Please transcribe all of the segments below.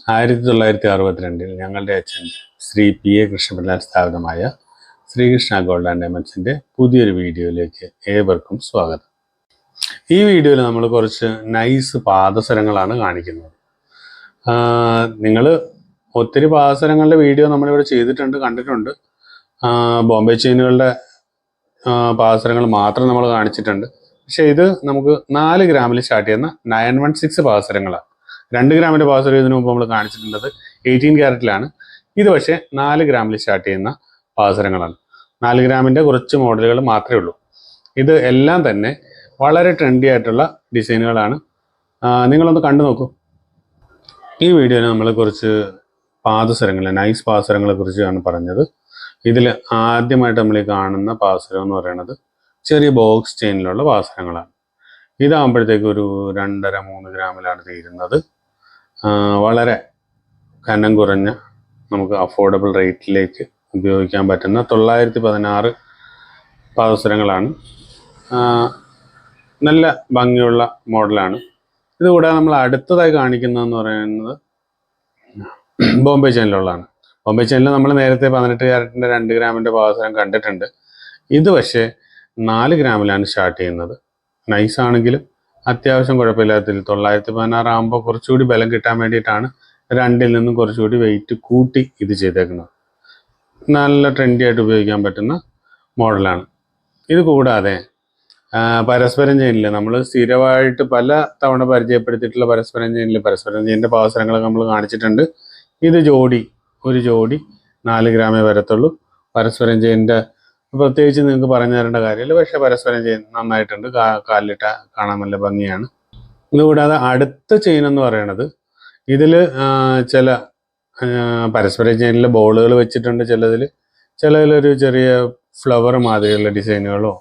1962 ഞങ്ങളുടെ അച്ഛൻ Shri P A Krishnapillai സ്ഥാപിതമായ ശ്രീകൃഷ്ണ ഗോൾഡ് ആൻഡ് ഡയമണ്ട്സിൻ്റെ പുതിയൊരു വീഡിയോയിലേക്ക് ഏവർക്കും സ്വാഗതം. ഈ വീഡിയോയിൽ നമ്മൾ കുറച്ച് നൈസ് പാദസരങ്ങളാണ് കാണിക്കുന്നത്. നിങ്ങൾ ഒത്തിരി പാദസരങ്ങളുടെ വീഡിയോ നമ്മളിവിടെ ചെയ്തിട്ടുണ്ട്, കണ്ടിട്ടുണ്ട്. ബോംബെ ചെയിനുകളുടെ പാദസരങ്ങൾ മാത്രം നമ്മൾ കാണിച്ചിട്ടുണ്ട്. പക്ഷേ ഇത് നമുക്ക് 4 ഗ്രാമിൽ സ്റ്റാർട്ട് ചെയ്യുന്ന 916 പാദസരങ്ങളാണ്. 2 ഗ്രാമിൻ്റെ പാദസരം ഇതിനു മുമ്പ് നമ്മൾ കാണിച്ചിട്ടുള്ളത് 18 ക്യാരറ്റിലാണ്. ഇത് പക്ഷേ 4 ഗ്രാമിൽ സ്റ്റാർട്ട് ചെയ്യുന്ന പാദസരങ്ങളാണ്. 4 ഗ്രാമിൻ്റെ കുറച്ച് മോഡലുകൾ മാത്രമേ ഉള്ളൂ. ഇത് എല്ലാം തന്നെ വളരെ ട്രെൻഡി ആയിട്ടുള്ള ഡിസൈനുകളാണ്. നിങ്ങളൊന്ന് കണ്ടു നോക്കൂ. ഈ വീഡിയോയിൽ നമ്മൾ കുറച്ച് പാദസരങ്ങൾ, നൈസ് പാദസരങ്ങളെ കുറിച്ചാണ് പറഞ്ഞത്. ഇതിൽ ആദ്യമായിട്ട് നമ്മൾ ഈ കാണുന്ന പാദസരം എന്ന് പറയുന്നത് ചെറിയ ബോക്സ് ചെയിനിലുള്ള പാദസരങ്ങളാണ്. ഇതാകുമ്പോഴത്തേക്ക് ഒരു 2.5-3 ഗ്രാമിലാണ് തീരുന്നത്. വളരെ കനം കുറഞ്ഞ, നമുക്ക് അഫോർഡബിൾ റേറ്റിലേക്ക് ഉപയോഗിക്കാൻ പറ്റുന്ന 916 പാദസരങ്ങളാണ്. നല്ല ഭംഗിയുള്ള മോഡലാണ്. ഇതുകൂടാതെ നമ്മൾ അടുത്തതായി കാണിക്കുന്നതെന്ന് പറയുന്നത് ബോംബെ ചെയിനിലുള്ളതാണ്. ബോംബെ ചെയിനിൽ നമ്മൾ നേരത്തെ 18 ക്യാരറ്റിൻ്റെ 2 ഗ്രാമിൻ്റെ പാദസരം കണ്ടിട്ടുണ്ട്. ഇത് പക്ഷേ 4 ഗ്രാമിലാണ് സ്റ്റാർട്ട് ചെയ്യുന്നത്. നൈസ് ആണെങ്കിലും അത്യാവശ്യം കുഴപ്പമില്ലാത്തതിൽ 916 ആകുമ്പോൾ കുറച്ചുകൂടി ബലം കിട്ടാൻ വേണ്ടിയിട്ടാണ് 2-ൽ നിന്നും കുറച്ചുകൂടി വെയിറ്റ് കൂട്ടി ഇത് ചെയ്തേക്കുന്നത്. നല്ല ട്രെൻഡി ആയിട്ട് ഉപയോഗിക്കാൻ പറ്റുന്ന മോഡലാണ്. ഇത് കൂടാതെ പരസ്പരം ചെയിനിൽ നമ്മൾ സ്ഥിരമായിട്ട് പല തവണ പരിചയപ്പെടുത്തിയിട്ടുള്ള പരസ്പരം ചെയിനിൻ്റെ പാദസരങ്ങളൊക്കെ നമ്മൾ കാണിച്ചിട്ടുണ്ട്. ഇത് ഒരു ജോഡി 4 ഗ്രാമേ വരത്തുള്ളൂ. പരസ്പരം ചെയിനിൻ്റെ പ്രത്യേകിച്ച് നിങ്ങൾക്ക് പറഞ്ഞു തരേണ്ട കാര്യമില്ല. പക്ഷേ പരസ്പരം ചെയിൻ നന്നായിട്ടുണ്ട്, കാലിലിട്ട കാണാൻ നല്ല ഭംഗിയാണ്. ഇതുകൂടാതെ അടുത്ത ചെയിൻ എന്ന് പറയുന്നത് ഇതിൽ ചില പരസ്പരം ചെയിനിലെ ബോളുകൾ വെച്ചിട്ടുണ്ട്. ചിലതിലൊരു ചെറിയ ഫ്ലവർ മാതിരിയുള്ള ഡിസൈനുകളോ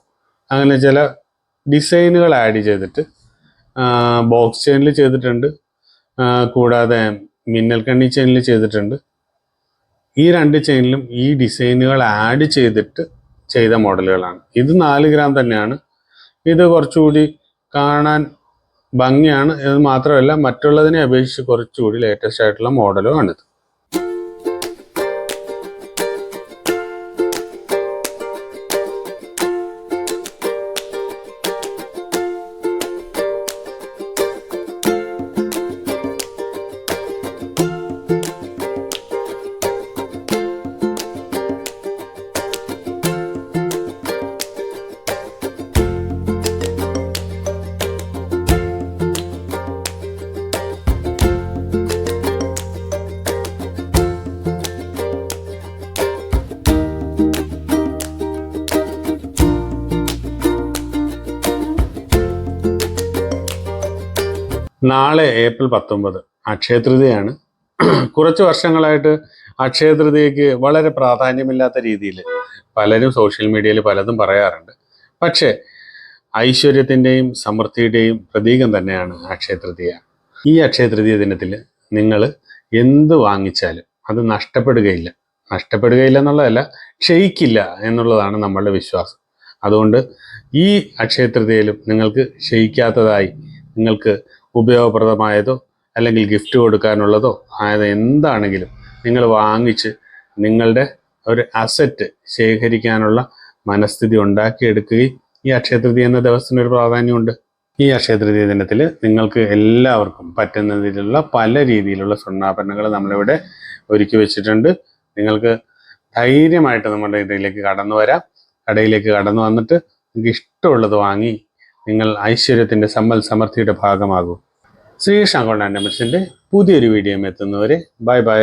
അങ്ങനെ ചില ഡിസൈനുകൾ ആഡ് ചെയ്തിട്ട് ബോക്സ് ചെയിനിൽ ചെയ്തിട്ടുണ്ട്. കൂടാതെ മിന്നൽ കണ്ണി ചെയിനിൽ ചെയ്തിട്ടുണ്ട്. ഈ 2 ചെയിനിലും ഈ ഡിസൈനുകൾ ആഡ് ചെയ്തിട്ട് ചെയ്ത മോഡലുകളാണ്. ഇത് 4 ഗ്രാം തന്നെയാണ്. ഇത് കുറച്ചുകൂടി കാണാൻ ഭംഗിയാണ്. ഇത് മാത്രമല്ല, മറ്റുള്ളതിനെ അപേക്ഷിച്ച് കുറച്ചുകൂടി ലേറ്റസ്റ്റ് ആയിട്ടുള്ള മോഡലുമാണിത്. നാളെ ഏപ്രിൽ 19 അക്ഷയതൃതീയയാണ്. കുറച്ച് വർഷങ്ങളായിട്ട് അക്ഷയതൃതീയക്ക് വളരെ പ്രാധാന്യമില്ലാത്ത രീതിയിൽ പലരും സോഷ്യൽ മീഡിയയിൽ പലതും പറയാറുണ്ട്. പക്ഷേ ഐശ്വര്യത്തിൻ്റെയും സമൃദ്ധിയുടെയും പ്രതീകം തന്നെയാണ് അക്ഷയതൃതീയ. ഈ അക്ഷയതൃതീയ ദിനത്തിൽ നിങ്ങൾ എന്ത് വാങ്ങിച്ചാലും അത് നഷ്ടപ്പെടുകയില്ല എന്നുള്ളതല്ല, ക്ഷയിക്കില്ല എന്നുള്ളതാണ് നമ്മളുടെ വിശ്വാസം. അതുകൊണ്ട് ഈ അക്ഷയതൃതീയയിലും നിങ്ങൾക്ക് ക്ഷയിക്കാത്തതായി, നിങ്ങൾക്ക് ഉപയോഗപ്രദമായതോ അല്ലെങ്കിൽ ഗിഫ്റ്റ് കൊടുക്കാനുള്ളതോ ആയത് എന്താണെങ്കിലും നിങ്ങൾ വാങ്ങിച്ച് നിങ്ങളുടെ ഒരു അസറ്റ് ശേഖരിക്കാനുള്ള മനസ്ഥിതി ഉണ്ടാക്കിയെടുക്കുകയും ഈ അക്ഷയതൃതീയ എന്ന ദിവസത്തിനൊരു പ്രാധാന്യമുണ്ട്. ഈ അക്ഷയതൃതീയ ദിനത്തിൽ നിങ്ങൾക്ക് എല്ലാവർക്കും പറ്റുന്ന രീതിയിലുള്ള പല രീതിയിലുള്ള സ്വർണ്ണാഭരണങ്ങൾ നമ്മളിവിടെ ഒരുക്കി വെച്ചിട്ടുണ്ട്. നിങ്ങൾക്ക് ധൈര്യമായിട്ട് നമ്മുടെ ഇതിലേക്ക് കടന്നു വരാം. കടയിലേക്ക് കടന്നു വന്നിട്ട് നിങ്ങൾക്ക് ഇഷ്ടമുള്ളത് വാങ്ങി നിങ്ങൾ ഐശ്വര്യത്തിൻ്റെ സമൃദ്ധിയുടെ ഭാഗമാകൂ. ശ്രീകൃഷ്ണ ഗോൾഡ് ആൻഡ് ഡയമണ്ട്സിൻ്റെ പുതിയൊരു വീഡിയോ എത്തുന്നവരെ ബൈ.